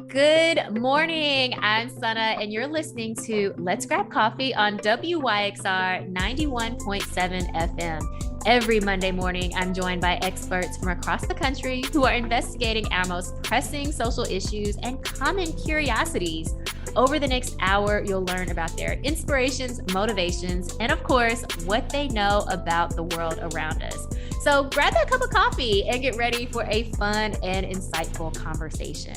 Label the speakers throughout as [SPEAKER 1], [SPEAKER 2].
[SPEAKER 1] Good morning. I'm SunAh, and you're listening to Let's Grab Coffee on WYXR 91.7 FM. Every Monday morning, I'm joined by experts from across the country who are investigating our most pressing social issues and common curiosities. Over the next hour, you'll learn about their inspirations, motivations, and of course, what they know about the world around us. So grab that cup of coffee and get ready for a fun and insightful conversation.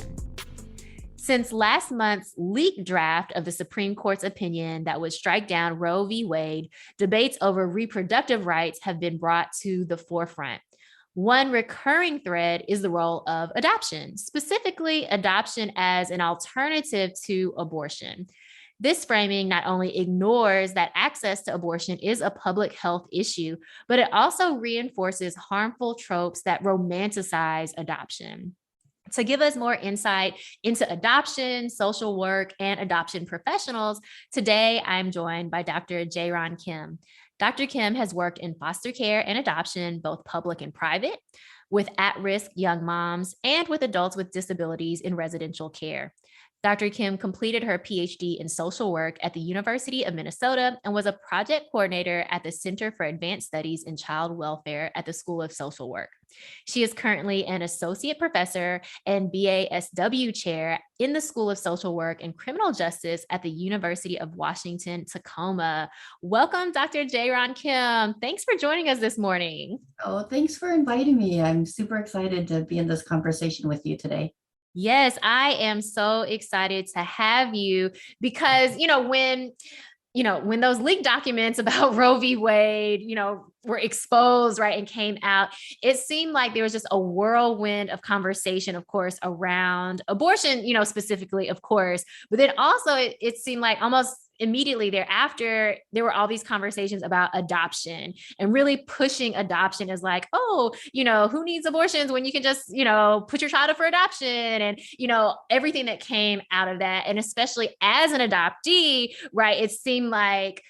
[SPEAKER 1] Since last month's leaked draft of the Supreme Court's opinion that would strike down Roe v. Wade, debates over reproductive rights have been brought to the forefront. One recurring thread is the role of adoption, specifically adoption as an alternative to abortion. This framing not only ignores that access to abortion is a public health issue, but it also reinforces harmful tropes that romanticize adoption. To give us more insight into adoption, social work, and adoption professionals, today I'm joined by Dr. JaeRan Kim. Dr. Kim has worked in foster care and adoption, both public and private, with at-risk young moms and with adults with disabilities in residential care. Dr. Kim completed her PhD in social work at the University of Minnesota and was a project coordinator at the Center for Advanced Studies in Child Welfare at the School of Social Work. She is currently an associate professor and BASW chair in the School of Social Work and Criminal Justice at the University of Washington, Tacoma. Welcome, Dr. JaeRan Kim. Thanks for joining us this morning.
[SPEAKER 2] Oh, thanks for inviting me. I'm super excited to be in this conversation with you today.
[SPEAKER 1] Yes, I am so excited to have you because, when those leaked documents about Roe v. Wade, were exposed, right, and came out, it seemed like there was just a whirlwind of conversation, of course, around abortion, specifically, of course, but then also it seemed like almost immediately thereafter, there were all these conversations about adoption and really pushing adoption as like, oh, who needs abortions when you can just, put your child up for adoption and, everything that came out of that. And especially as an adoptee, right, it seemed like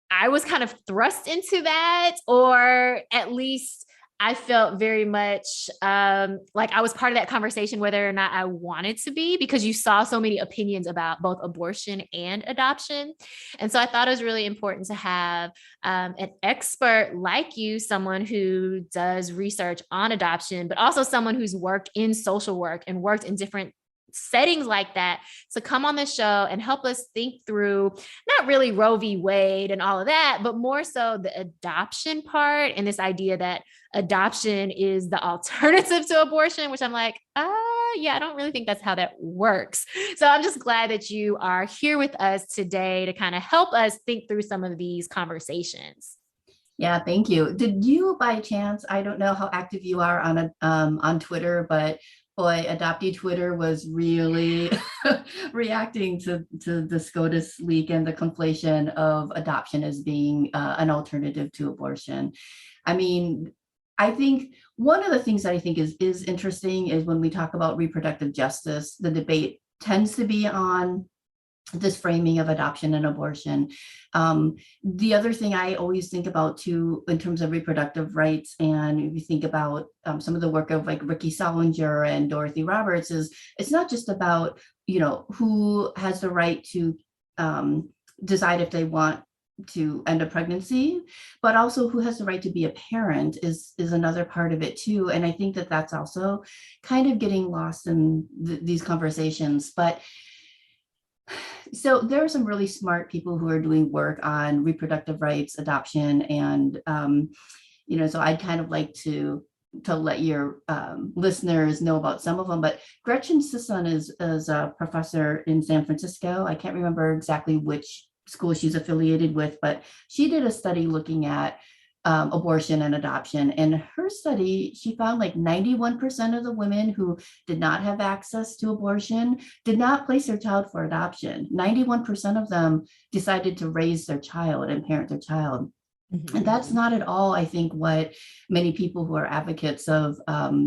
[SPEAKER 1] I was kind of thrust into that, or at least I felt very much like I was part of that conversation, whether or not I wanted to be, because you saw so many opinions about both abortion and adoption. And so I thought it was really important to have an expert like you, someone who does research on adoption, but also someone who's worked in social work and worked in different settings like that, to come on the show and help us think through not really Roe v. Wade and all of that, but more so the adoption part and this idea that adoption is the alternative to abortion, which I'm like, yeah, I don't really think that's how that works. So I'm just glad that you are here with us today to kind of help us think through some of these conversations.
[SPEAKER 2] Yeah, thank you. Did you, by chance, I don't know how active you are on Twitter, but boy, adoptee Twitter was really reacting to the SCOTUS leak and the conflation of adoption as being an alternative to abortion. I mean, I think one of the things that I think is interesting is when we talk about reproductive justice, the debate tends to be on this framing of adoption and abortion. The other thing I always think about too, in terms of reproductive rights, and if you think about some of the work of like Ricky Salinger and Dorothy Roberts, is it's not just about, who has the right to decide if they want to end a pregnancy, but also who has the right to be a parent is another part of it too. And I think that that's also kind of getting lost in these conversations. But so there are some really smart people who are doing work on reproductive rights, adoption, and so I'd kind of like to let your listeners know about some of them. But Gretchen Sisson is a professor in San Francisco. I can't remember exactly which school she's affiliated with, but she did a study looking at abortion and adoption. And her study, she found like 91% of the women who did not have access to abortion did not place their child for adoption. 91% of them decided to raise their child and parent their child. Mm-hmm. And that's not at all, I think, what many people who are advocates of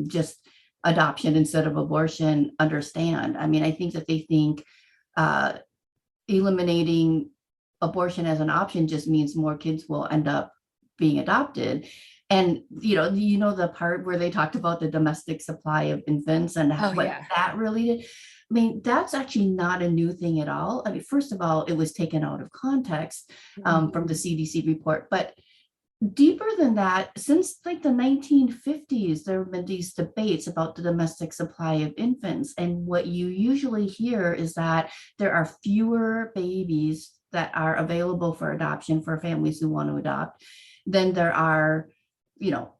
[SPEAKER 2] just adoption instead of abortion understand. I mean, I think that they think eliminating abortion as an option just means more kids will end up being adopted. And the part where they talked about the domestic supply of infants and that really did. I mean, that's actually not a new thing at all. I mean, first of all, it was taken out of context from the CDC report, but deeper than that, since like the 1950s, there have been these debates about the domestic supply of infants. And what you usually hear is that there are fewer babies that are available for adoption for families who want to adopt than there are, you know,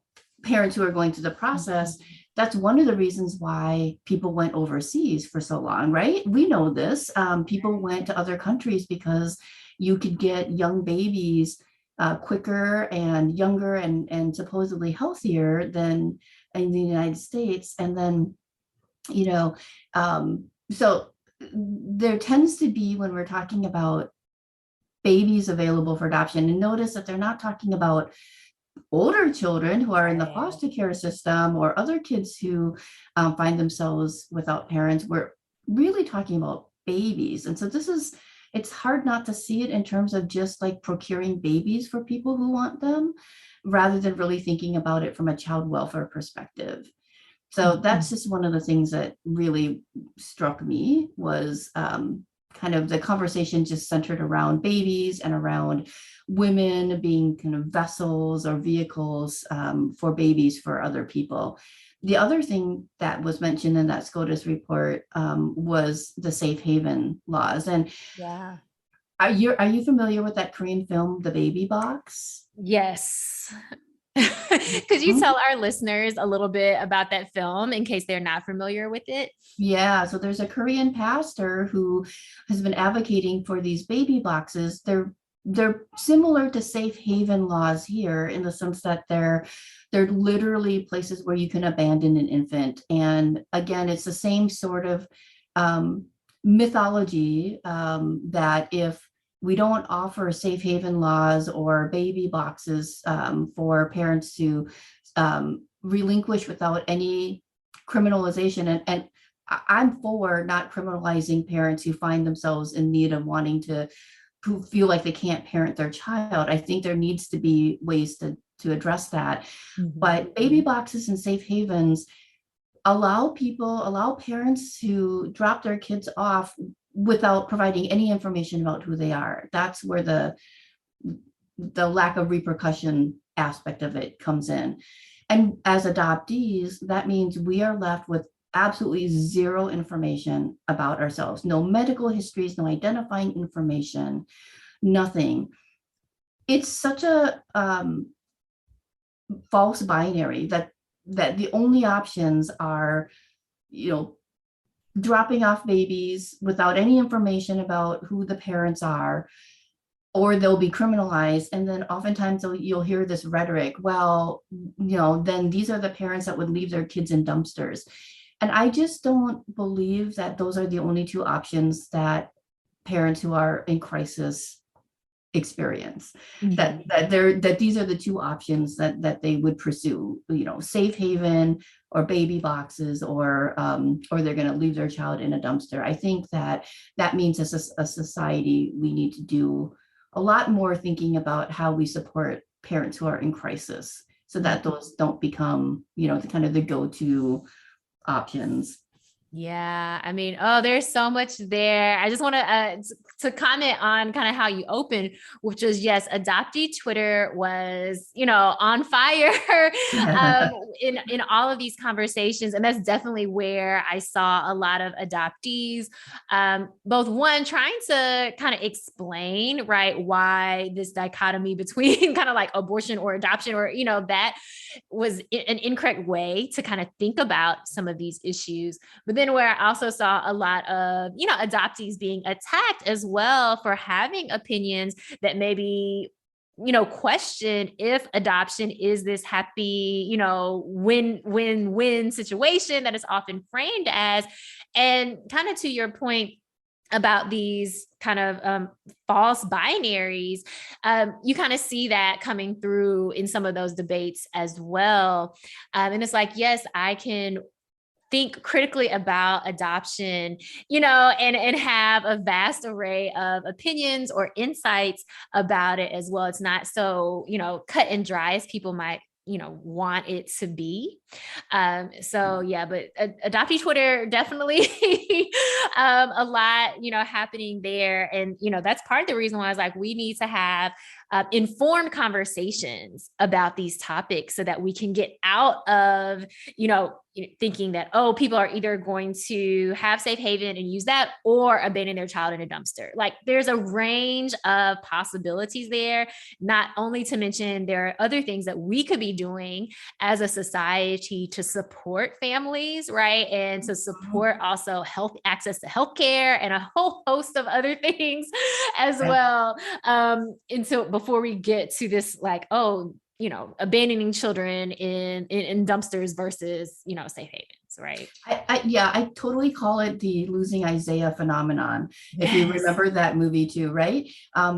[SPEAKER 2] parents who are going through the process. That's one of the reasons why people went overseas for so long, right? We know this. People went to other countries because you could get young babies quicker and younger and supposedly healthier than in the United States. And then, you know, so there tends to be, when we're talking about babies available for adoption, and notice that they're not talking about older children who are in the foster care system or other kids who find themselves without parents. We're really talking about babies. And so it's hard not to see it in terms of just like procuring babies for people who want them, rather than really thinking about it from a child welfare perspective. So that's just one of the things that really struck me was kind of the conversation just centered around babies and around women being kind of vessels or vehicles for babies for other people. The other thing that was mentioned in that SCOTUS report was the safe haven laws. And
[SPEAKER 1] Yeah.
[SPEAKER 2] are you familiar with that Korean film, The Baby Box?
[SPEAKER 1] Yes. Could you tell our listeners a little bit about that film in case they're not familiar with it?
[SPEAKER 2] Yeah, so there's a Korean pastor who has been advocating for these baby boxes. They're similar to safe haven laws here in the sense that they're literally places where you can abandon an infant. And again, it's the same sort of mythology that if we don't offer safe haven laws or baby boxes for parents to relinquish without any criminalization. And I'm for not criminalizing parents who find themselves in need of wanting to, who feel like they can't parent their child. I think there needs to be ways to address that. But baby boxes and safe havens allow parents to drop their kids off without providing any information about who they are. That's where the lack of repercussion aspect of it comes in. And as adoptees, that means we are left with absolutely zero information about ourselves, no medical histories, no identifying information, nothing. It's such a false binary that the only options are, dropping off babies without any information about who the parents are, or they'll be criminalized. And then oftentimes you'll hear this rhetoric, well, then these are the parents that would leave their kids in dumpsters. And I just don't believe that those are the only two options that parents who are in crisis experience. That these are the two options that they would pursue, safe haven or baby boxes, or they're going to leave their child in a dumpster. I think that means as a society, we need to do a lot more thinking about how we support parents who are in crisis, so that those don't become, the kind of the go-to options.
[SPEAKER 1] Yeah. I mean, there's so much there. I just want to comment on kind of how you opened, which was, yes, adoptee Twitter was, on fire in all of these conversations. And that's definitely where I saw a lot of adoptees, both one trying to kind of explain, right, why this dichotomy between kind of like abortion or adoption, or, that was an incorrect way to kind of think about some of these issues. But then where I also saw a lot of, adoptees being attacked as well for having opinions that maybe, question if adoption is this happy, win-win-win situation that is often framed as. And kind of to your point about these kind of false binaries, you kind of see that coming through in some of those debates as well. And it's like, yes, I can think critically about adoption, and have a vast array of opinions or insights about it as well. It's not so, cut and dry as people might want it to be. So yeah, but adoptee Twitter definitely a lot, happening there. And, that's part of the reason why I was like, we need to have informed conversations about these topics so that we can get out of, thinking that, oh, people are either going to have safe haven and use that or abandon their child in a dumpster. Like there's a range of possibilities there, not only to mention there are other things that we could be doing as a society to support families, right? And to support also health access to healthcare and a whole host of other things as well. And so before we get to this, like, oh, abandoning children in dumpsters versus, safe havens, right?
[SPEAKER 2] I totally call it the losing Isaiah phenomenon. If you remember that movie too, right?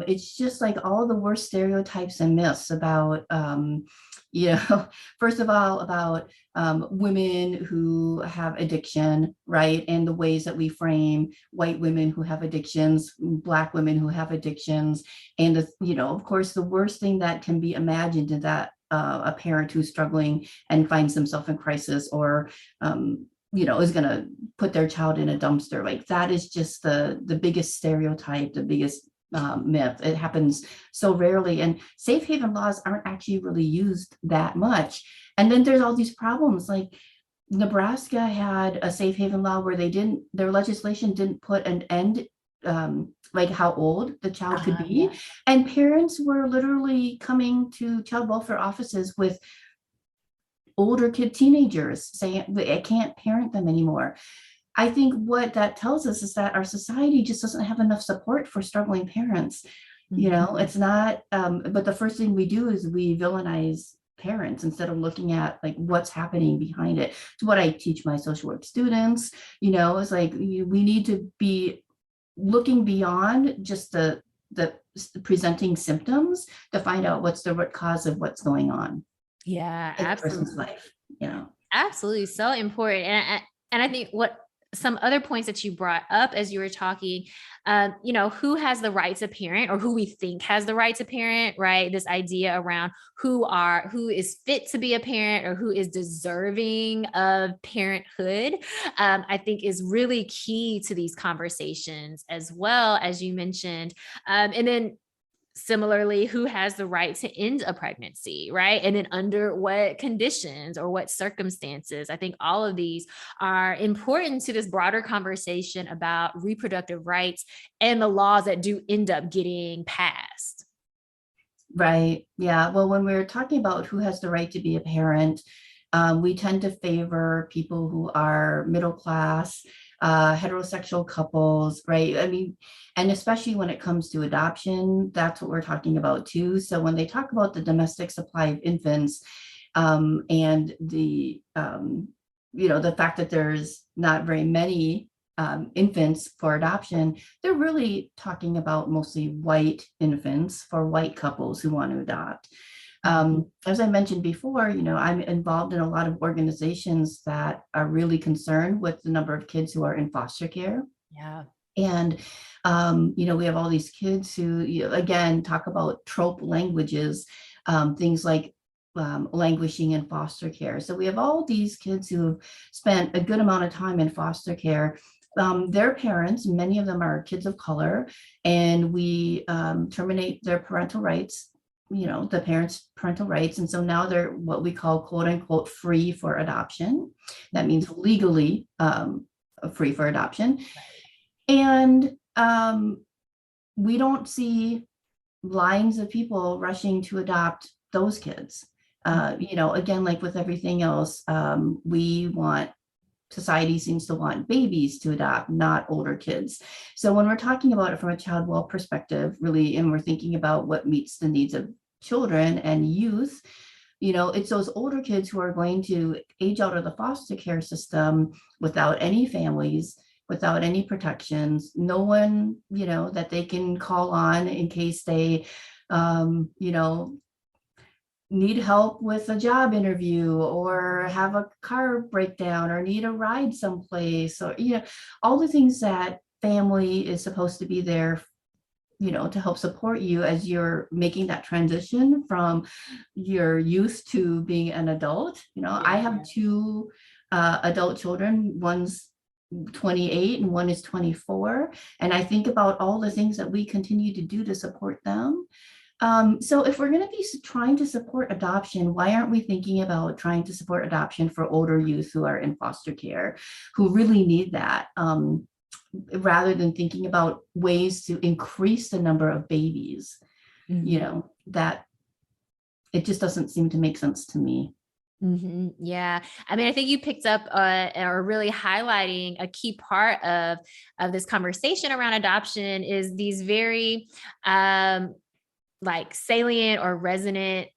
[SPEAKER 2] It's just like all the worst stereotypes and myths about, first of all, about women who have addiction, right? And the ways that we frame white women who have addictions, Black women who have addictions. And, of course, the worst thing that can be imagined is that a parent who's struggling and finds themselves in crisis or, is going to put their child in a dumpster. Like that is just the biggest stereotype, the biggest myth. It happens so rarely, and safe haven laws aren't actually really used that much. And then there's all these problems, like Nebraska had a safe haven law where their legislation didn't put an end, like how old the child could be. Yeah. And parents were literally coming to child welfare offices with older teenagers saying, I can't parent them anymore. I think what that tells us is that our society just doesn't have enough support for struggling parents. It's not, but the first thing we do is we villainize parents instead of looking at like what's happening behind it. It's what I teach my social work students. It's like we need to be looking beyond just the presenting symptoms to find out what's the root cause of what's going on.
[SPEAKER 1] Yeah,
[SPEAKER 2] in
[SPEAKER 1] absolutely.
[SPEAKER 2] A person's life.
[SPEAKER 1] Absolutely, so important. And I think what some other points that you brought up as you were talking, who has the right to parent, or who we think has the right to parent, right? This idea around who is fit to be a parent or who is deserving of parenthood, I think is really key to these conversations as well, as you mentioned. And then similarly, who has the right to end a pregnancy, right? And then under what conditions or what circumstances? I think all of these are important to this broader conversation about reproductive rights and the laws that do end up getting passed.
[SPEAKER 2] Right. Yeah. Well, when we're talking about who has the right to be a parent, we tend to favor people who are middle class, heterosexual couples, right? I mean, and especially when it comes to adoption, that's what we're talking about too. So when they talk about the domestic supply of infants, and the fact that there's not very many infants for adoption, they're really talking about mostly white infants for white couples who want to adopt. As I mentioned before, I'm involved in a lot of organizations that are really concerned with the number of kids who are in foster care.
[SPEAKER 1] Yeah.
[SPEAKER 2] And, we have all these kids who, again, talk about trope languages, things like languishing in foster care. So we have all these kids who spent a good amount of time in foster care. Their parents, many of them are kids of color, and we terminate their parental rights, the parents' parental rights. And so now they're what we call quote unquote free for adoption. That means legally free for adoption. And we don't see lines of people rushing to adopt those kids. Again, like with everything else, society seems to want babies to adopt, not older kids. So when we're talking about it from a child well perspective, really, and we're thinking about what meets the needs of children and youth, it's those older kids who are going to age out of the foster care system without any families, without any protections, no one, that they can call on in case they, need help with a job interview or have a car breakdown or need a ride someplace, or all the things that family is supposed to be there to help support you as you're making that transition from your youth to being an adult. I have two adult children. One's 28 and one is 24. And I think about all the things that we continue to do to support them. So if we're going to be trying to support adoption, why aren't we thinking about trying to support adoption for older youth who are in foster care, who really need that? Rather than thinking about ways to increase the number of babies, that it just doesn't seem to make sense to me.
[SPEAKER 1] Yeah. I mean, I think you picked up or really highlighting a key part of this conversation around adoption is these very like salient or resonant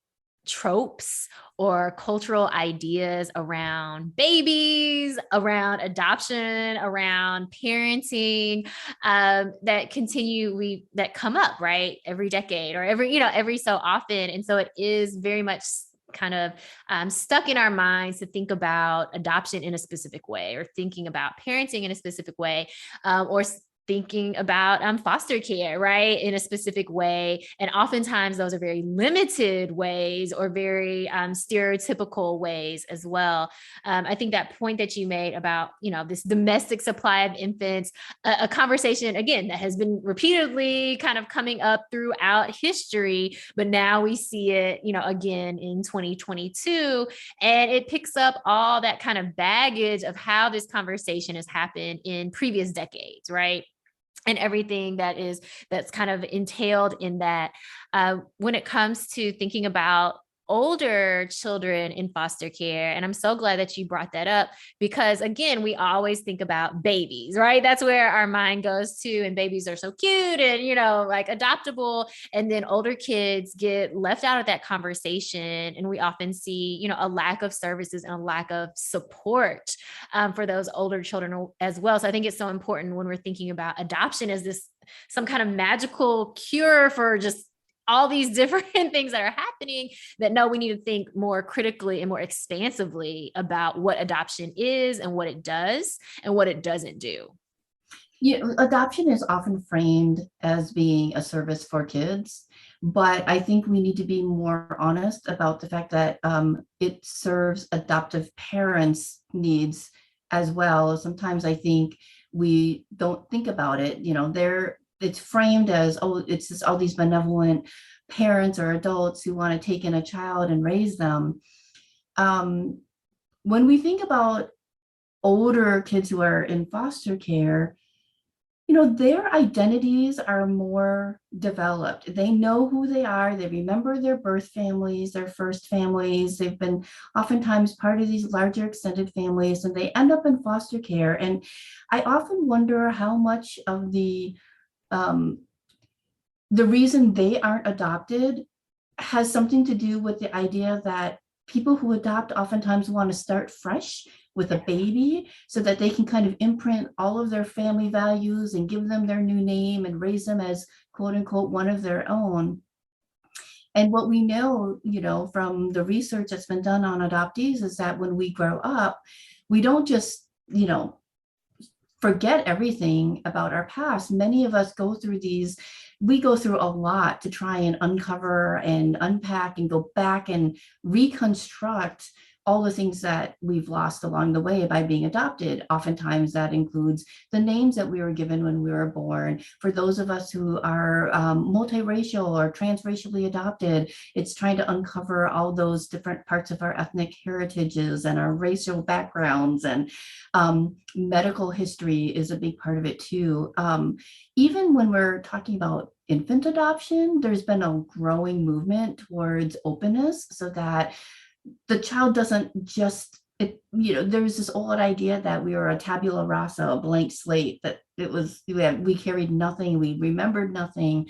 [SPEAKER 1] tropes or cultural ideas around babies, around adoption, around parenting, that come up, right? Every decade or every so often. And so it is very much kind of stuck in our minds to think about adoption in a specific way, or thinking about parenting in a specific way, or thinking about foster care, right, in a specific way. And oftentimes those are very limited ways or very stereotypical ways as well. I think that point that you made about, this domestic supply of infants, a conversation, again, that has been repeatedly kind of coming up throughout history, but now we see it, again in 2022, and it picks up all that kind of baggage of how this conversation has happened in previous decades, right? And everything that's kind of entailed in that. When it comes to thinking about older children in foster care, and I'm so glad that you brought that up, because again, we always think about babies, right? That's where our mind goes to, and babies are so cute and like adoptable, and then older kids get left out of that conversation, and we often see a lack of services and a lack of support for those older children as well. So I think it's so important when we're thinking about adoption as this some kind of magical cure for just all these different things that are happening, that no, we need to think more critically and more expansively about what adoption is and what it does and what it doesn't do.
[SPEAKER 2] Adoption is often framed as being a service for kids, but I think we need to be more honest about the fact that it serves adoptive parents' needs as well. Sometimes I think we don't think about it. It's framed as, oh, it's just all these benevolent parents or adults who want to take in a child and raise them. When we think about older kids who are in foster care, their identities are more developed. They know who they are. They remember their birth families, their first families. They've been oftentimes part of these larger extended families, and they end up in foster care. And I often wonder how much of the reason they aren't adopted has something to do with the idea that people who adopt oftentimes want to start fresh with a baby so that they can kind of imprint all of their family values and give them their new name and raise them as quote unquote one of their own. And what we know, from the research that's been done on adoptees is that when we grow up, we don't just, forget everything about our past. Many of us we go through a lot to try and uncover and unpack and go back and reconstruct all the things that we've lost along the way by being adopted. Oftentimes that includes the names that we were given when we were born. For those of us who are multiracial or transracially adopted, it's trying to uncover all those different parts of our ethnic heritages and our racial backgrounds, and medical history is a big part of it too. Even when we're talking about infant adoption, there's been a growing movement towards openness so that the child doesn't just, there's this old idea that we were a tabula rasa, a blank slate, that we carried nothing, we remembered nothing.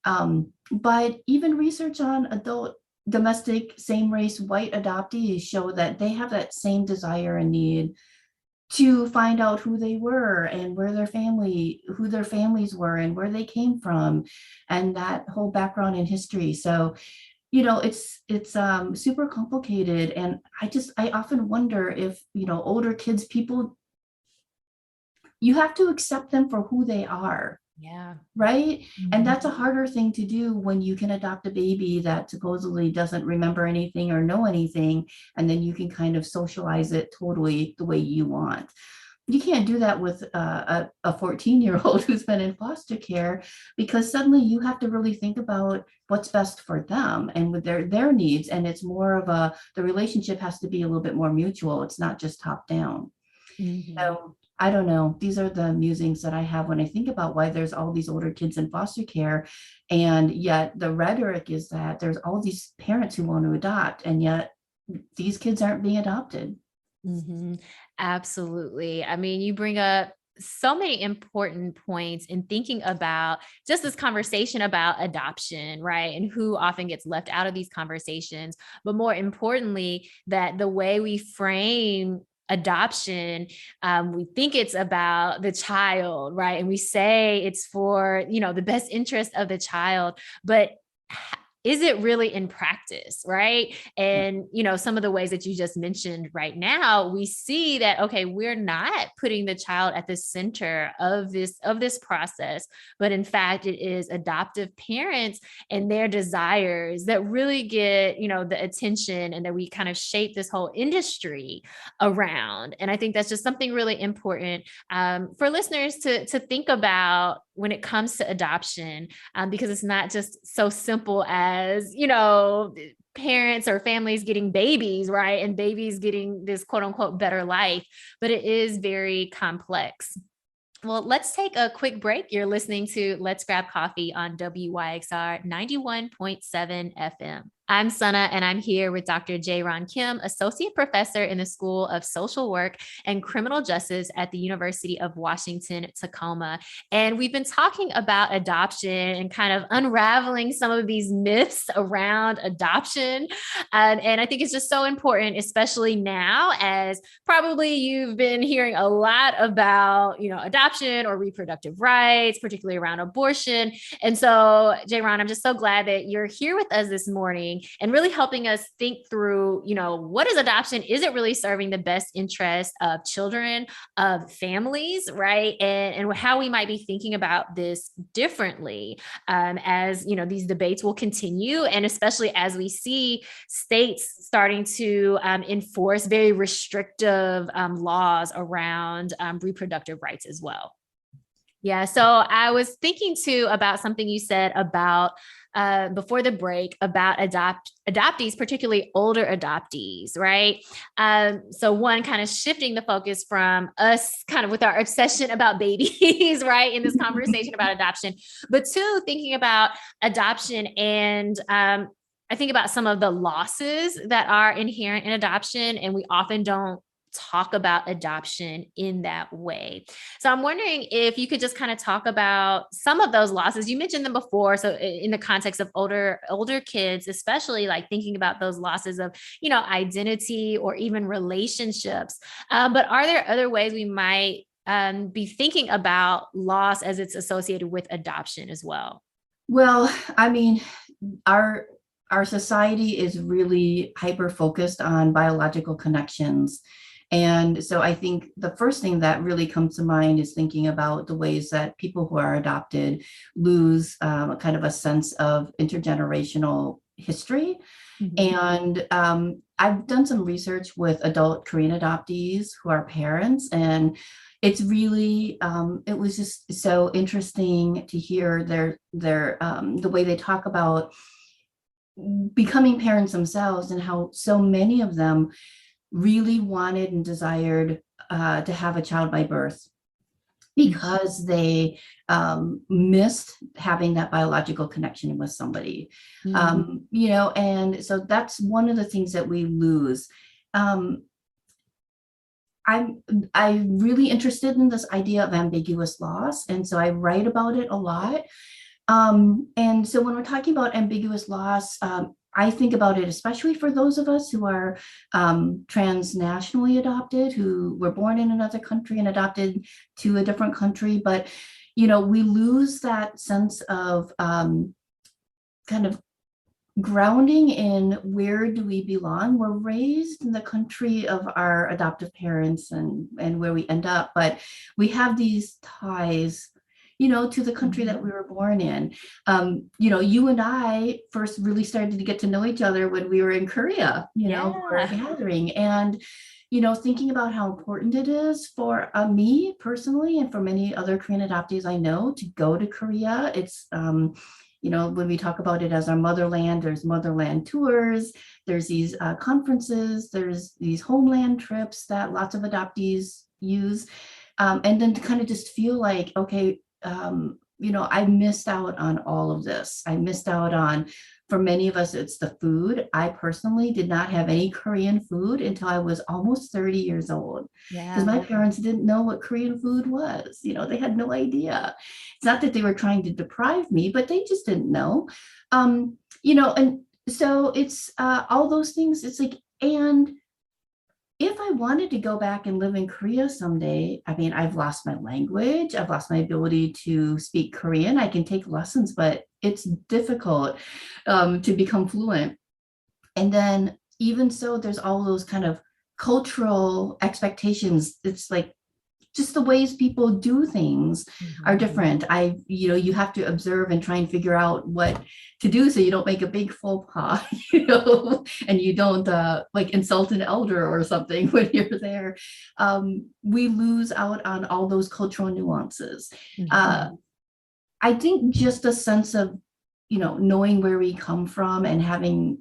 [SPEAKER 2] But even research on adult domestic same race white adoptees show that they have that same desire and need to find out who they were and who their families were and where they came from, and that whole background in history. So it's super complicated. And I often wonder if, older kids, you have to accept them for who they are.
[SPEAKER 1] Yeah.
[SPEAKER 2] right? And
[SPEAKER 1] Mhm.
[SPEAKER 2] that's a harder thing to do when you can adopt a baby that supposedly doesn't remember anything or know anything, and then you can kind of socialize it totally the way you want. You can't do that with a 14-year-old who's been in foster care, because suddenly you have to really think about what's best for them and with their needs. And it's more of the relationship has to be a little bit more mutual. It's not just top down.
[SPEAKER 1] Mhm.
[SPEAKER 2] So I don't know. These are the musings that I have when I think about why there's all these older kids in foster care. And yet the rhetoric is that there's all these parents who want to adopt, and yet these kids aren't being adopted.
[SPEAKER 1] Mhm. Absolutely. I mean, you bring up so many important points in thinking about just this conversation about adoption, right? And who often gets left out of these conversations. But more importantly, that the way we frame adoption, we think it's about the child, right? And we say it's for, the best interest of the child. But is it really in practice, right?
[SPEAKER 2] Yeah.
[SPEAKER 1] And some of the ways that you just mentioned right now, we see that, okay, we're not putting the child at the center of this process, but in fact it is adoptive parents and their desires that really get the attention, and that we kind of shape this whole industry around. And I think that's just something really important, for listeners to think about when it comes to adoption, because it's not just so simple as, parents or families getting babies, right? And babies getting this quote unquote better life, but it is very complex. Well, let's take a quick break. You're listening to Let's Grab Coffee on WYXR 91.7 FM. I'm SunAh, and I'm here with Dr. JaeRan Kim, Associate Professor in the School of Social Work and Criminal Justice at the University of Washington, Tacoma. And we've been talking about adoption and kind of unraveling some of these myths around adoption. And I think it's just so important, especially now, as probably you've been hearing a lot about, adoption or reproductive rights, particularly around abortion. And so, JaeRan, I'm just so glad that you're here with us this morning and really helping us think through, what is adoption? Is it really serving the best interest of children, of families, right? And how we might be thinking about this differently, as, these debates will continue. And especially as we see states starting to enforce very restrictive laws around reproductive rights as well. Yeah. So I was thinking too about something you said about before the break about adoptees, particularly older adoptees, right? So one, kind of shifting the focus from us kind of with our obsession about babies, right, in this conversation about adoption, but two, thinking about adoption and I think about some of the losses that are inherent in adoption, and we often don't talk about adoption in that way. So I'm wondering if you could just kind of talk about some of those losses. You mentioned them before. So in the context of older kids, especially like thinking about those losses of, identity or even relationships. But are there other ways we might be thinking about loss as it's associated with adoption as well?
[SPEAKER 2] Well, I mean, our our society is really hyper focused on biological connections. And so I think the first thing that really comes to mind is thinking about the ways that people who are adopted lose kind of a sense of intergenerational history.
[SPEAKER 1] Mhm.
[SPEAKER 2] And I've done some research with adult Korean adoptees who are parents, and it's really it was just so interesting to hear their the way they talk about becoming parents themselves, and how so many of them really wanted and desired to have a child by birth,
[SPEAKER 1] Mhm.
[SPEAKER 2] because they missed having that biological connection with somebody.
[SPEAKER 1] Mhm.
[SPEAKER 2] And so that's one of the things that we lose. Um, I'm I'm really interested in this idea of ambiguous loss, and so I write about it a lot. And so when we're talking about ambiguous loss, I think about it especially for those of us who are transnationally adopted, who were born in another country and adopted to a different country. But, we lose that sense of kind of grounding in where do we belong. We're raised in the country of our adoptive parents and where we end up, but we have these ties to the country that we were born in. You and I first really started to get to know each other when we were in Korea, for a
[SPEAKER 1] Yeah.
[SPEAKER 2] gathering. And, thinking about how important it is for me personally and for many other Korean adoptees I know to go to Korea. It's, when we talk about it as our motherland, there's motherland tours, there's these conferences, there's these homeland trips that lots of adoptees use. And then to kind of just feel like, okay, I missed out on all of this. I missed out on, for many of us, it's the food. I personally did not have any Korean food until I was almost 30 years old because
[SPEAKER 1] Yeah.
[SPEAKER 2] my parents didn't know what Korean food was. They had no idea. It's not that they were trying to deprive me, but they just didn't know. And so it's all those things. It's like, and if I wanted to go back and live in Korea someday, I mean, I've lost my language, I've lost my ability to speak Korean. I can take lessons, but it's difficult to become fluent. And then even so, there's all those kind of cultural expectations. It's like just the ways people do things are different. You have to observe and try and figure out what to do so you don't make a big faux pas, and you don't like insult an elder or something when you're there. We lose out on all those cultural nuances. I think just a sense of, knowing where we come from and having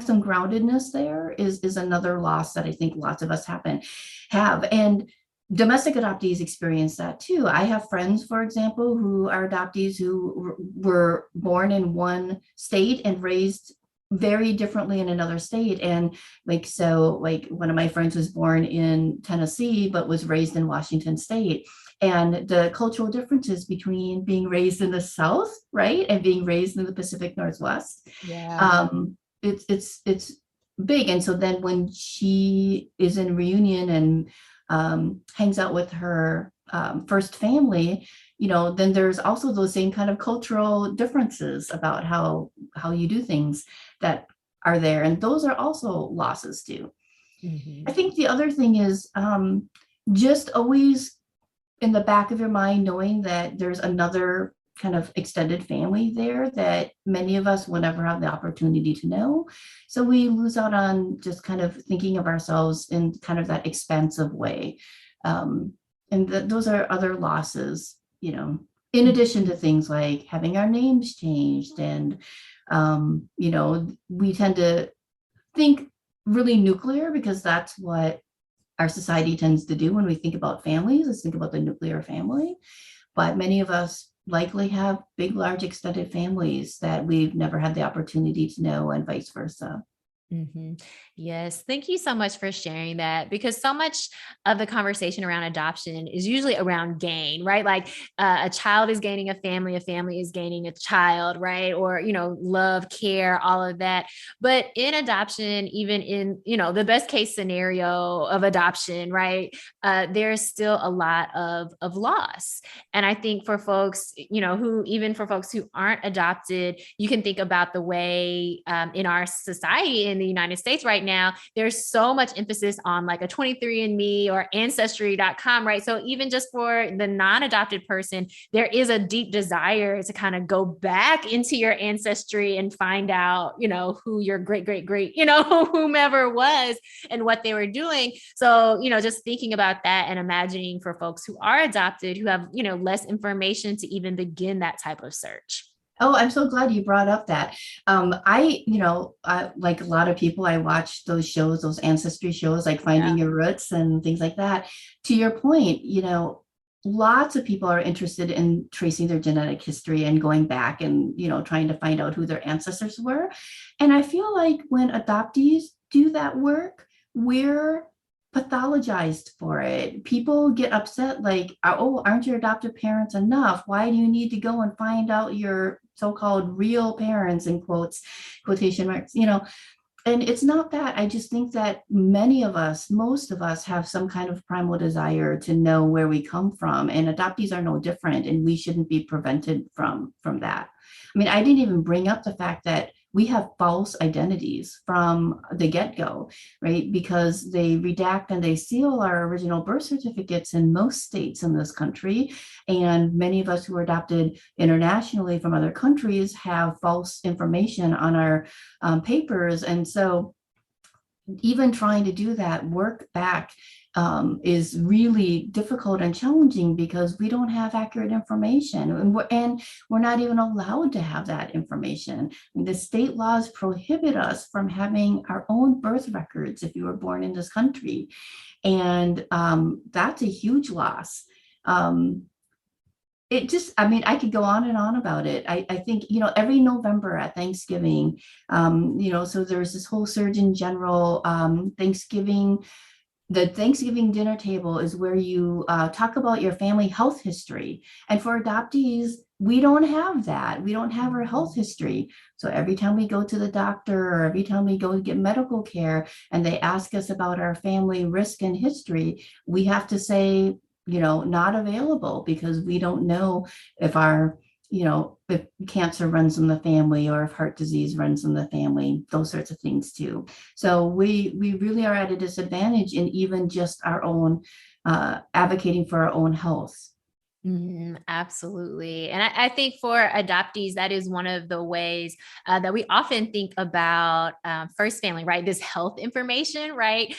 [SPEAKER 2] some groundedness there is another loss that I think lots of us have. And domestic adoptees experience that too. I have friends, for example, who are adoptees who were born in one state and raised very differently in another state. And like one of my friends was born in Tennessee, but was raised in Washington State. And the cultural differences between being raised in the South, right, and being raised in the Pacific Northwest.
[SPEAKER 1] Yeah.
[SPEAKER 2] It's big. And so then when she is in reunion and hangs out with her first family, then there's also those same kind of cultural differences about how you do things that are there. And those are also losses too. I think the other thing is just always in the back of your mind, knowing that there's another kind of extended family there that many of us will never have the opportunity to know. So we lose out on just kind of thinking of ourselves in kind of that expansive way. And those are other losses, in addition to things like having our names changed. And, we tend to think really nuclear because that's what our society tends to do when we think about families, is think about the nuclear family. But many of us likely have big, large extended families that we've never had the opportunity to know, and vice versa.
[SPEAKER 1] Yes. Thank you so much for sharing that, because so much of the conversation around adoption is usually around gain, right? Like a child is gaining a family is gaining a child, right? Or, love, care, all of that. But in adoption, even in, the best case scenario of adoption, right? There's still a lot of loss. And I think for folks, even for folks who aren't adopted, you can think about the way in our society in the United States right now, there's so much emphasis on like a 23andMe or ancestry.com, right? So even just for the non-adopted person, there is a deep desire to kind of go back into your ancestry and find out, who your great, whomever was and what they were doing. So, just thinking about that and imagining for folks who are adopted, who have, less information to even begin that type of search.
[SPEAKER 2] Oh, I'm so glad you brought up that. Like a lot of people, I watch those shows, those ancestry shows, like Finding Your Roots and things like that. To your point, lots of people are interested in tracing their genetic history and going back and, trying to find out who their ancestors were. And I feel like when adoptees do that work, we're pathologized for it. People get upset like, oh, aren't your adoptive parents enough? Why do you need to go and find out your so-called real parents, in quotation marks, and it's not that. I just think that many of us, most of us, have some kind of primal desire to know where we come from, and adoptees are no different, and we shouldn't be prevented from that. I mean, I didn't even bring up the fact that we have false identities from the get-go, right? Because they redact and they seal our original birth certificates in most states in this country. And many of us who were adopted internationally from other countries have false information on our papers. And so even trying to do that work back is really difficult and challenging because we don't have accurate information, and we're not even allowed to have that information. The state laws prohibit us from having our own birth records if you were born in this country, and that's a huge loss. It just, I mean, I could go on and on about it. I think, every November at Thanksgiving, so there's this whole Surgeon General Thanksgiving. The Thanksgiving dinner table is where you talk about your family health history. And for adoptees, we don't have that. We don't have our health history. So every time we go to the doctor or every time we go to get medical care and they ask us about our family risk and history, we have to say, not available because we don't know if if cancer runs in the family or if heart disease runs in the family, those sorts of things too. So we really are at a disadvantage in even just our own advocating for our own health.
[SPEAKER 1] Absolutely. And I think for adoptees, that is one of the ways that we often think about first family, right? This health information, right?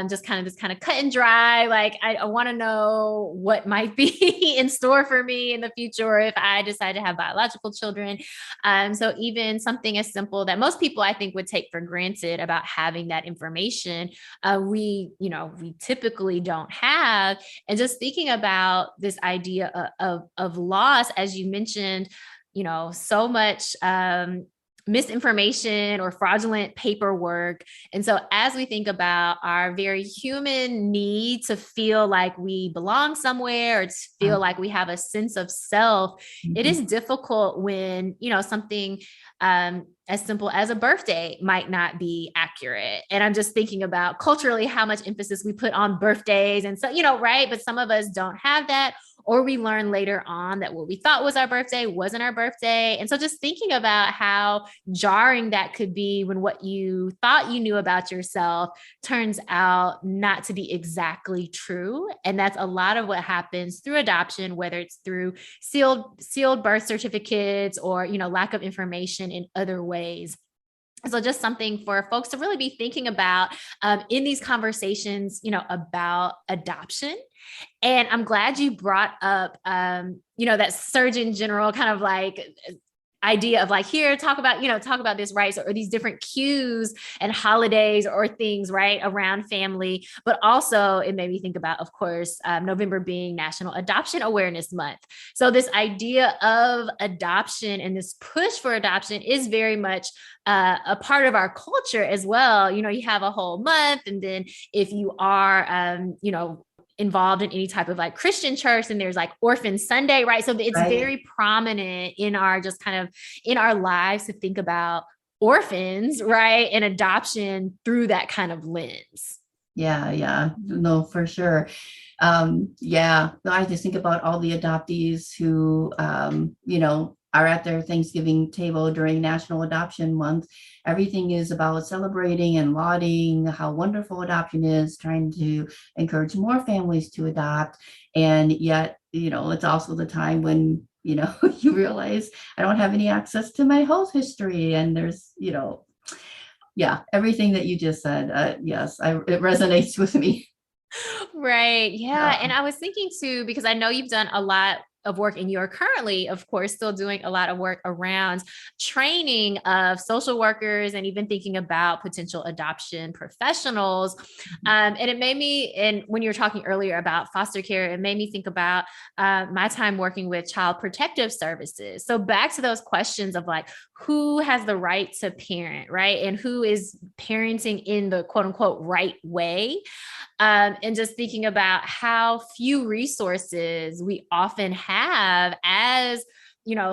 [SPEAKER 1] Just kind of cut and dry. Like I want to know what might be in store for me in the future, or if I decide to have biological children. So even something as simple that most people I think would take for granted about having that information, we typically don't have. And just thinking about this idea of loss, as you mentioned, so much misinformation or fraudulent paperwork. And so as we think about our very human need to feel like we belong somewhere or to feel like we have a sense of self, it is difficult when, something as simple as a birthday might not be accurate. And I'm just thinking about culturally how much emphasis we put on birthdays. And so, right. But some of us don't have that, or we learn later on that what we thought was our birthday wasn't our birthday. And so just thinking about how jarring that could be when what you thought you knew about yourself turns out not to be exactly true. And that's a lot of what happens through adoption, whether it's through sealed birth certificates or, lack of information in other ways. So just something for folks to really be thinking about in these conversations, about adoption. And I'm glad you brought up, that Surgeon General kind of like idea of like, here, talk about this, right? So, or these different cues and holidays or things, right, around family. But also it made me think about, of course, November being National Adoption Awareness Month. So this idea of adoption and this push for adoption is very much a part of our culture as well. You have a whole month. And then if you are, involved in any type of like Christian church, and there's like Orphan Sunday, right? So it's very prominent in our in our lives to think about orphans, right? And adoption through that kind of lens.
[SPEAKER 2] Yeah, no, for sure. I just think about all the adoptees who, are at their Thanksgiving table during National Adoption Month. Everything is about celebrating and lauding how wonderful adoption is, trying to encourage more families to adopt. And yet, it's also the time when, you realize I don't have any access to my health history. And there's, everything that you just said. Yes, it resonates with me.
[SPEAKER 1] Right. Yeah. And I was thinking too, because I know you've done a lot of work and you're currently, of course, still doing a lot of work around training of social workers and even thinking about potential adoption professionals. And it made me, and when you were talking earlier about foster care, it made me think about my time working with child protective services. So back to those questions of like, who has the right to parent, right? And who is parenting in the quote unquote right way? And just thinking about how few resources we often have as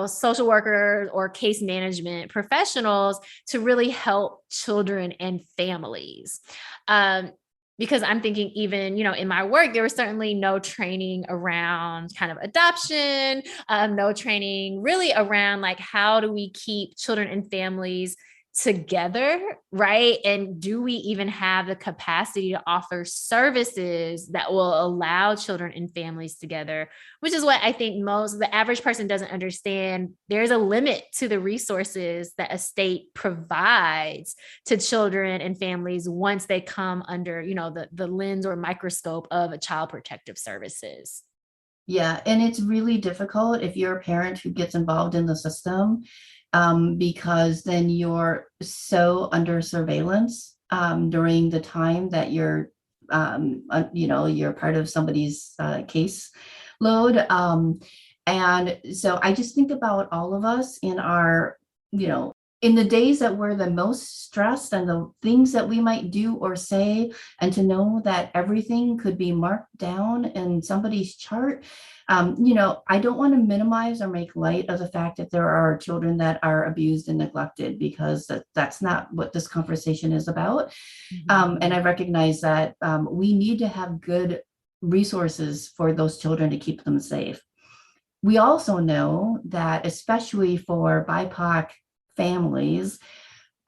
[SPEAKER 1] social workers or case management professionals to really help children and families. Because I'm thinking even, in my work, there was certainly no training around kind of adoption, no training really around like, how do we keep children and families together, right? And do we even have the capacity to offer services that will allow children and families together? Which is what I think the average person doesn't understand. There's a limit to the resources that a state provides to children and families once they come under, the lens or microscope of a child protective services.
[SPEAKER 2] Yeah, and it's really difficult if you're a parent who gets involved in the system, because then you're so under surveillance during the time that you're part of somebody's case load. And so I just think about all of us in our, in the days that we're the most stressed and the things that we might do or say, and to know that everything could be marked down in somebody's chart. I don't want to minimize or make light of the fact that there are children that are abused and neglected, because that's not what this conversation is about. And I recognize that we need to have good resources for those children to keep them safe. We also know that, especially for BIPOC families,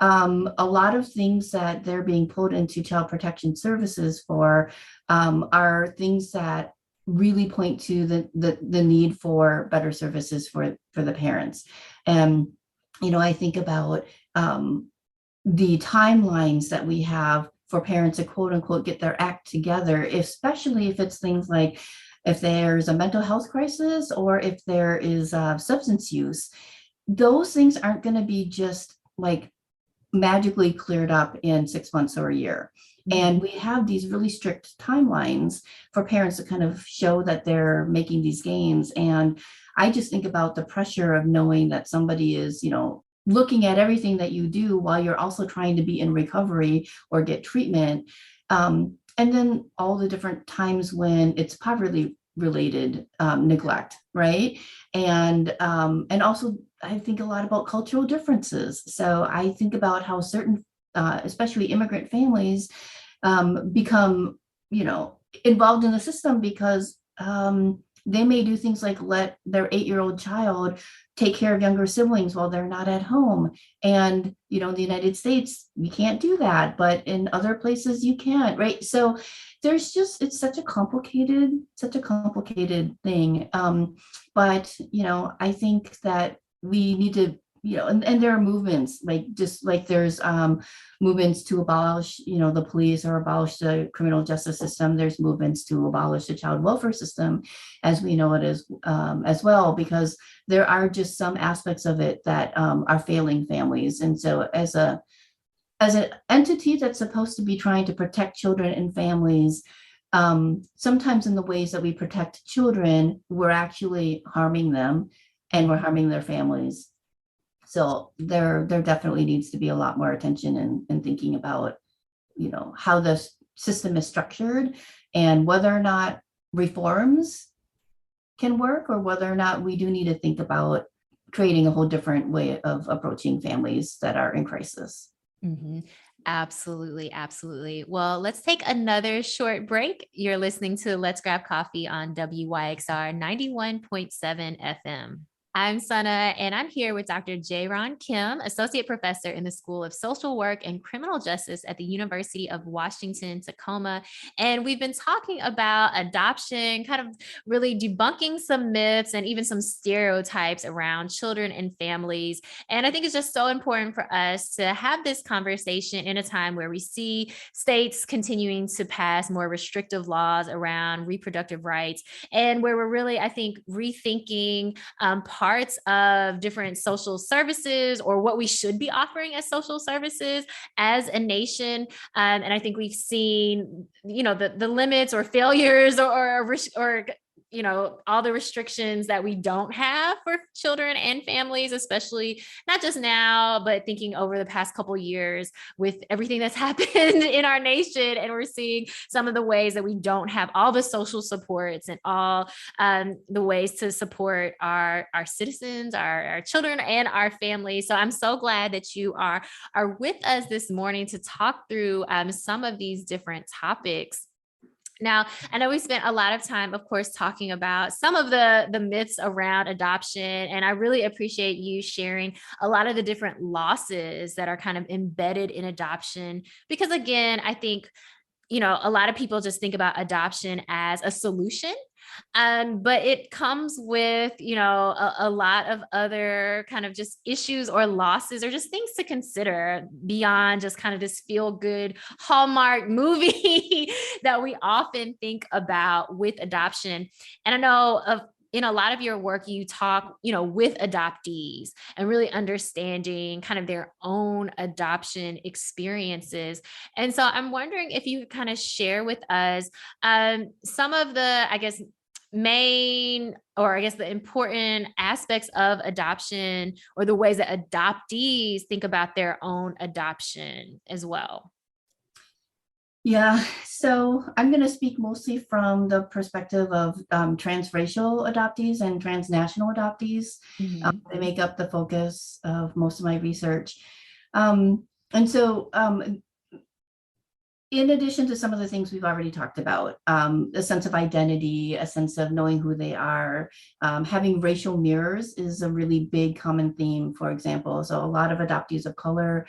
[SPEAKER 2] a lot of things that they're being pulled into child protection services for are things that really point to the need for better services for the parents. And I think about the timelines that we have for parents to quote unquote get their act together, especially if it's things like if there's a mental health crisis or if there is substance use. Those things aren't going to be just like magically cleared up in 6 months or a year. And we have these really strict timelines for parents to kind of show that they're making these gains. And I just think about the pressure of knowing that somebody is, looking at everything that you do while you're also trying to be in recovery or get treatment. And then all the different times when it's poverty related neglect, right? And also I think a lot about cultural differences. So I think about how certain, especially immigrant families, become, involved in the system because they may do things like let their 8-year-old child take care of younger siblings while they're not at home. And, in the United States, you can't do that, but in other places you can, right? So it's such a complicated thing. But, I think that we need to, and there are movements, just like there's movements to abolish, the police or abolish the criminal justice system. There's movements to abolish the child welfare system as we know it is, as well, because there are just some aspects of it that are failing families. And so as an entity that's supposed to be trying to protect children and families, sometimes in the ways that we protect children, we're actually harming them and we're harming their families. So there definitely needs to be a lot more attention in thinking about, how the system is structured and whether or not reforms can work, or whether or not we do need to think about creating a whole different way of approaching families that are in crisis.
[SPEAKER 1] Mm-hmm. Absolutely. Absolutely. Well, let's take another short break. You're listening to Let's Grab Coffee on WYXR 91.7 FM. I'm SunAh, and I'm here with Dr. JaeRan Kim, Associate Professor in the School of Social Work and Criminal Justice at the University of Washington, Tacoma. And we've been talking about adoption, kind of really debunking some myths and even some stereotypes around children and families. And I think it's just so important for us to have this conversation in a time where we see states continuing to pass more restrictive laws around reproductive rights, and where we're really, I think, rethinking parts of different social services or what we should be offering as social services as a nation. And I think we've seen, the limits or failures or all the restrictions that we don't have for children and families, especially not just now, but thinking over the past couple of years with everything that's happened in our nation. And we're seeing some of the ways that we don't have all the social supports and all the ways to support our citizens, our children, and our families. So I'm so glad that you are with us this morning to talk through some of these different topics. Now, I know we spent a lot of time, of course, talking about some of the myths around adoption, and I really appreciate you sharing a lot of the different losses that are kind of embedded in adoption. Because again, I think, a lot of people just think about adoption as a solution. But it comes with, a lot of other kind of just issues or losses or just things to consider beyond just kind of this feel good Hallmark movie that we often think about with adoption. And I know in a lot of your work, you talk, with adoptees and really understanding kind of their own adoption experiences. And so I'm wondering if you could kind of share with us some of the, I guess, main, or I guess the important aspects of adoption or the ways that adoptees think about their own adoption as well.
[SPEAKER 2] Yeah, so I'm going to speak mostly from the perspective of transracial adoptees and transnational adoptees. They make up the focus of most of my research. And so in addition to some of the things we've already talked about, a sense of identity, a sense of knowing who they are, having racial mirrors is a really big common theme, for example. So a lot of adoptees of color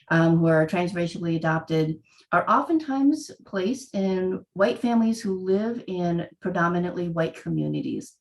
[SPEAKER 2] who are transracially adopted are oftentimes placed in white families who live in predominantly white communities.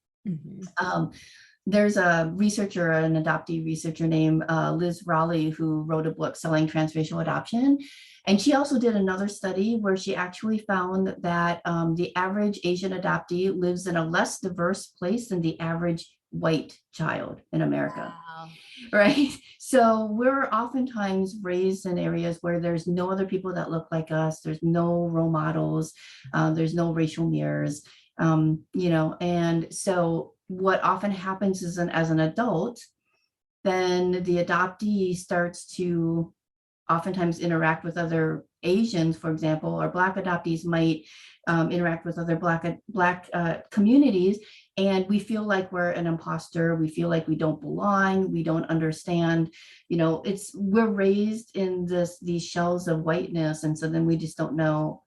[SPEAKER 2] There's a researcher, an adoptee researcher named Liz Raleigh, who wrote a book, Selling Transracial Adoption. And she also did another study where she actually found that the average Asian adoptee lives in a less diverse place than the average white child in America.
[SPEAKER 1] Wow.
[SPEAKER 2] Right? So we're oftentimes raised in areas where there's no other people that look like us. There's no role models. There's no racial mirrors, and so what often happens is as an adult, then the adoptee starts to oftentimes interact with other Asians, for example, or Black adoptees might interact with other Black communities, and we feel like we're an imposter. We feel like we don't belong. We don't understand. We're raised in these shells of whiteness, and so then we just don't know.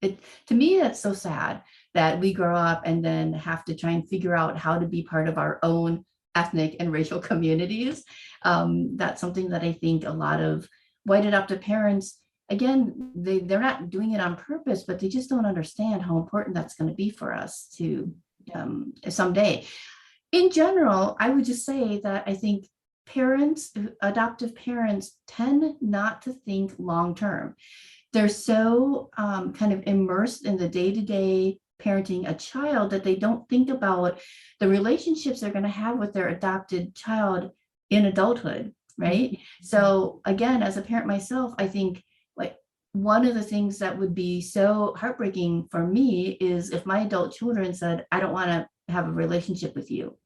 [SPEAKER 2] To me, that's so sad that we grow up and then have to try and figure out how to be part of our own ethnic and racial communities. That's something that I think a lot of white adoptive parents, again, they're not doing it on purpose, but they just don't understand how important that's going to be for us to someday. In general, I would just say that I think adoptive parents tend not to think long-term. They're so kind of immersed in the day-to-day parenting a child that they don't think about the relationships they're going to have with their adopted child in adulthood, right? So again, as a parent myself, I think like one of the things that would be so heartbreaking for me is if my adult children said, I don't want to have a relationship with you.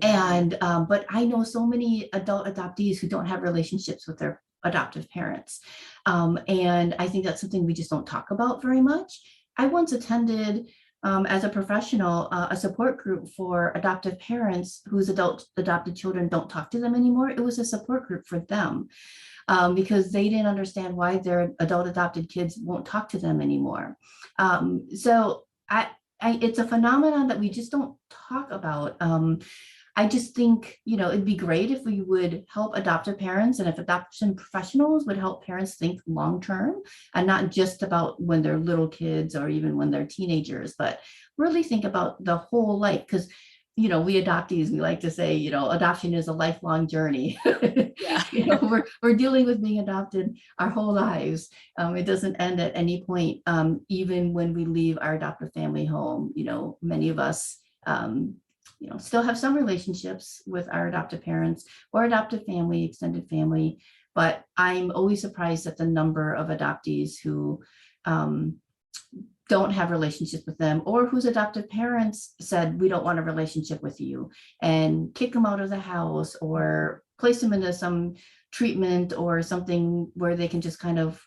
[SPEAKER 2] And but I know so many adult adoptees who don't have relationships with their adoptive parents. And I think that's something we just don't talk about very much. I once attended as a professional, a support group for adoptive parents whose adopted children don't talk to them anymore. It was a support group for them because they didn't understand why their adult adopted kids won't talk to them anymore. So it's a phenomenon that we just don't talk about. I just think, it'd be great if we would help adoptive parents and if adoption professionals would help parents think long-term and not just about when they're little kids or even when they're teenagers, but really think about the whole life. Because, we adoptees, we like to say, adoption is a lifelong journey.
[SPEAKER 1] Yeah.
[SPEAKER 2] We're dealing with being adopted our whole lives. It doesn't end at any point, even when we leave our adoptive family home. Many of us, still have some relationships with our adoptive parents or adoptive family, extended family, but I'm always surprised at the number of adoptees who don't have relationships with them or whose adoptive parents said, we don't want a relationship with you and kick them out of the house or place them into some treatment or something where they can just kind of,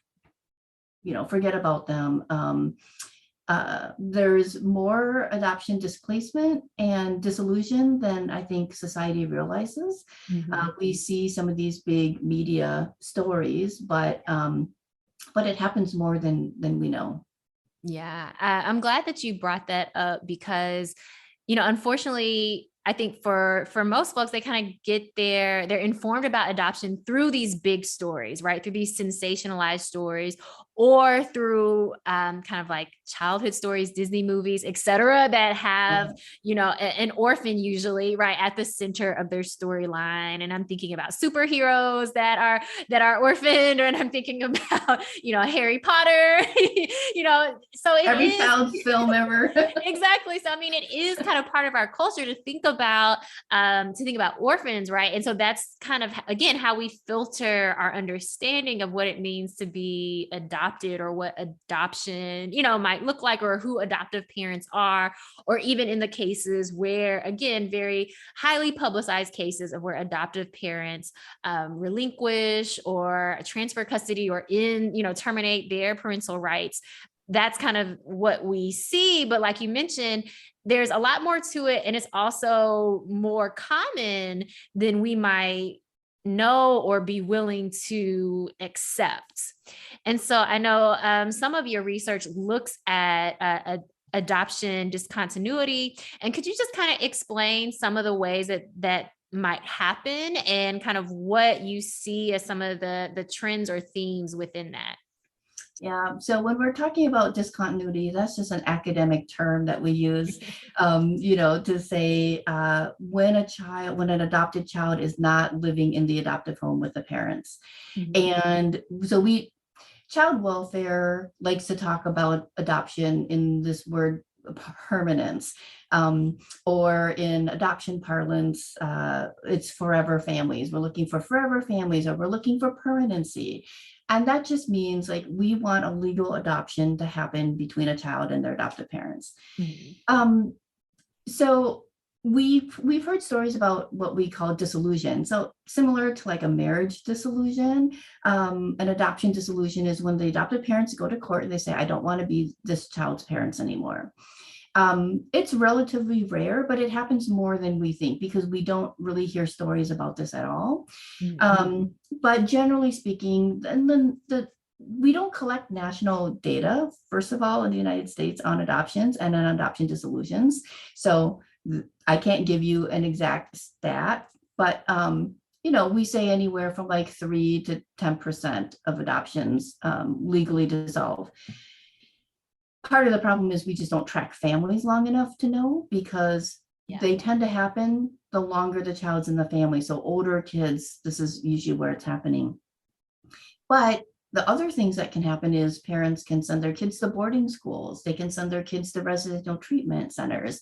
[SPEAKER 2] forget about them. There's more adoption displacement and disillusion than I think society realizes. We see some of these big media stories, but it happens more than we know.
[SPEAKER 1] Yeah, I'm glad that you brought that up because, unfortunately, I think for most folks, they kind of they're informed about adoption through these big stories, right? Through these sensationalized stories, or through kind of like childhood stories, Disney movies, etc., that have an orphan usually right at the center of their storyline. And I'm thinking about superheroes that are orphaned, and I'm thinking about Harry Potter, so it
[SPEAKER 2] Every
[SPEAKER 1] is
[SPEAKER 2] child's film ever.
[SPEAKER 1] exactly. So I mean, it is kind of part of our culture to think about orphans, right? And so that's kind of again how we filter our understanding of what it means to be adopted, or what adoption might look like, or who adoptive parents are, or even in the cases where, again, very highly publicized cases of where adoptive parents relinquish or transfer custody, or terminate their parental rights. That's kind of what we see. But like you mentioned, there's a lot more to it. And it's also more common than we might know or be willing to accept. And so I know some of your research looks at adoption discontinuity. And could you just kind of explain some of the ways that might happen, and kind of what you see as some of the trends or themes within that?
[SPEAKER 2] Yeah, so when we're talking about discontinuity, that's just an academic term that we use, to say when an adopted child is not living in the adoptive home with the parents.
[SPEAKER 1] Mhm.
[SPEAKER 2] And so child welfare likes to talk about adoption in this word permanence, or in adoption parlance, it's forever families. We're looking for forever families, or we're looking for permanency. And that just means like we want a legal adoption to happen between a child and their adoptive parents.
[SPEAKER 1] Mhm.
[SPEAKER 2] Um, so we've heard stories about what we call dissolution. So similar to like a marriage dissolution, an adoption dissolution is when the adoptive parents go to court and they say, I don't want to be this child's parents anymore. It's relatively rare, but it happens more than we think because we don't really hear stories about this at all.
[SPEAKER 1] Mhm.
[SPEAKER 2] But generally speaking, we don't collect national data, first of all, in the United States on adoptions and on adoption dissolutions. So I can't give you an exact stat, but we say anywhere from like 3 to 10% of adoptions legally dissolve. Part of the problem is we just don't track families long enough to know, because
[SPEAKER 1] Yeah.
[SPEAKER 2] they tend to happen the longer the child's in the family. So older kids, this is usually where it's happening. But the other things that can happen is parents can send their kids to boarding schools. They can send their kids to residential treatment centers.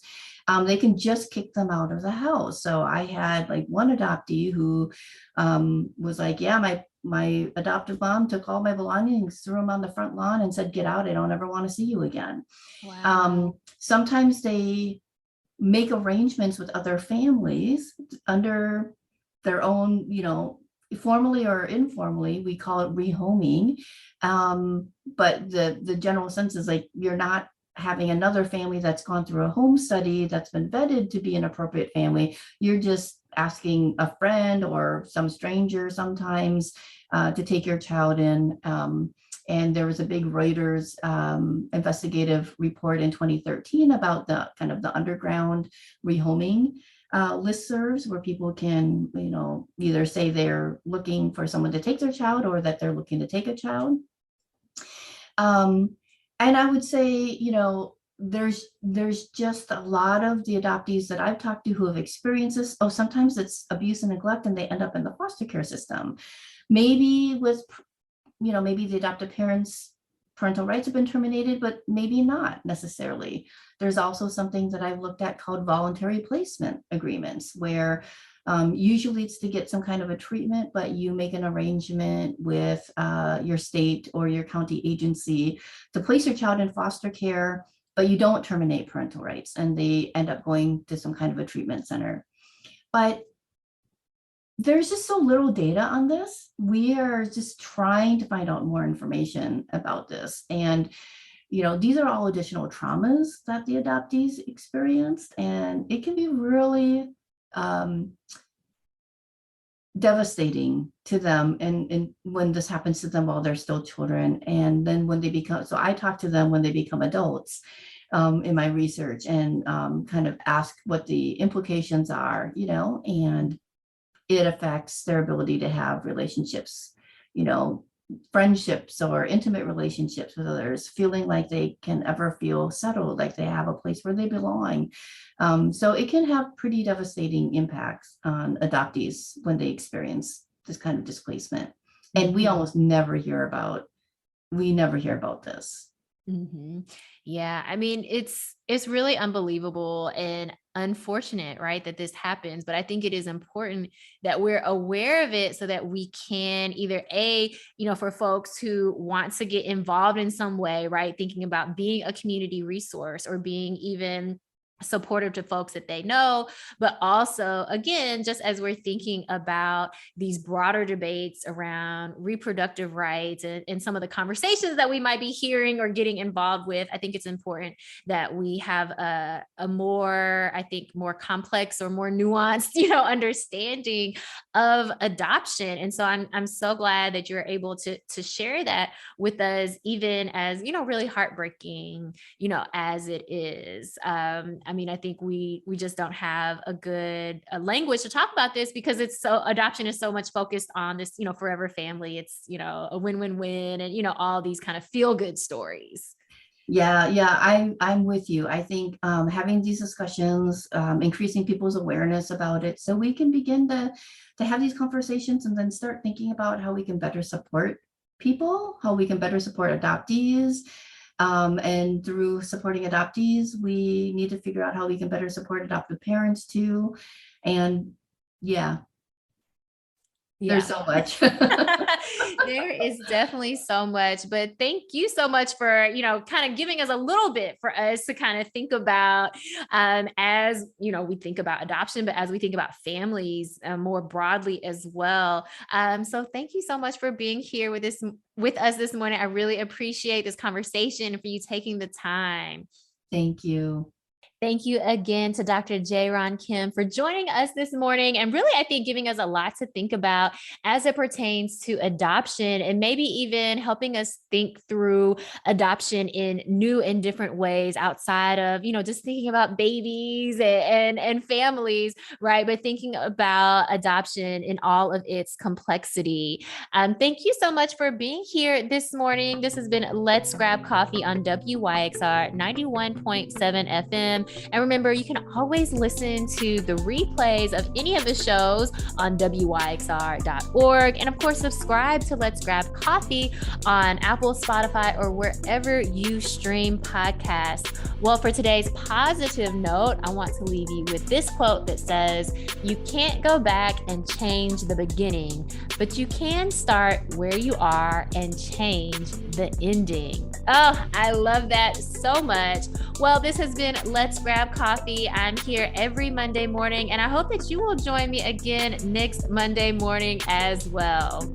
[SPEAKER 2] They can just kick them out of the house. So I had like one adoptee who was like, yeah, my adoptive mom took all my belongings, threw them on the front lawn and said, get out. I don't ever want to see you again.
[SPEAKER 1] Wow.
[SPEAKER 2] Sometimes they make arrangements with other families under their own, formally or informally, we call it rehoming. But the general sense is like you're not having another family that's gone through a home study that's been vetted to be an appropriate family. You're just asking a friend or some stranger sometimes to take your child in. And there was a big Reuters investigative report in 2013 about the kind of the underground rehoming listservs where people can, either say they're looking for someone to take their child or that they're looking to take a child. And I would say, there's just a lot of the adoptees that I've talked to who have experienced this. Oh, sometimes it's abuse and neglect and they end up in the foster care system. Maybe maybe the adoptive parents' parental rights have been terminated, but maybe not necessarily. There's also something that I've looked at called voluntary placement agreements, where usually it's to get some kind of a treatment, but you make an arrangement with your state or your county agency to place your child in foster care, but you don't terminate parental rights and they end up going to some kind of a treatment center. But there's just so little data on this. We are just trying to find out more information about this. And, these are all additional traumas that the adoptees experienced. And it can be really devastating to them, and when this happens to them while they're still children. And then when they become, so I talk to them when they become adults, in my research, and kind of ask what the implications are, and it affects their ability to have relationships, you know, friendships or intimate relationships with others, feeling like they can ever feel settled, like they have a place where they belong. So it can have pretty devastating impacts on adoptees when they experience this kind of displacement. And we almost never hear about, this.
[SPEAKER 1] Mm-hmm. Yeah, I mean, it's really unbelievable and unfortunate, right, that this happens. But I think it is important that we're aware of it so that we can either for folks who want to get involved in some way, right, thinking about being a community resource or being even supportive to folks that they know, but also, again, just as we're thinking about these broader debates around reproductive rights and some of the conversations that we might be hearing or getting involved with, I think it's important that we have a more, I think, more complex or more nuanced, understanding of adoption. And so I'm so glad that you're able to share that with us, even as, really heartbreaking, as it is. I mean, I think we just don't have a good language to talk about this because adoption is so much focused on this, forever family. It's, a win-win-win and, all these kind of feel-good stories.
[SPEAKER 2] Yeah, I'm with you. I think having these discussions, increasing people's awareness about it, so we can begin to have these conversations and then start thinking about how we can better support people, how we can better support adoptees. And through supporting adoptees, we need to figure out how we can better support adoptive parents too. And yeah. There's so much.
[SPEAKER 1] There is definitely so much, but thank you so much for, kind of giving us a little bit for us to kind of think about, as, we think about adoption, but as we think about families more broadly as well. So thank you so much for being here with us this morning. I really appreciate this conversation and for you taking the time.
[SPEAKER 2] Thank you.
[SPEAKER 1] Thank you again to Dr. JaeRan Kim for joining us this morning and really, I think, giving us a lot to think about as it pertains to adoption and maybe even helping us think through adoption in new and different ways outside of, just thinking about babies and families, right? But thinking about adoption in all of its complexity. Thank you so much for being here this morning. This has been Let's Grab Coffee on WYXR 91.7 FM. And remember, you can always listen to the replays of any of the shows on WYXR.org. And of course, subscribe to Let's Grab Coffee on Apple, Spotify, or wherever you stream podcasts. Well, for today's positive note, I want to leave you with this quote that says, "You can't go back and change the beginning, but you can start where you are and change the ending." Oh, I love that so much. Well, this has been Let's Grab Coffee. I'm here every Monday morning, and I hope that you will join me again next Monday morning as well.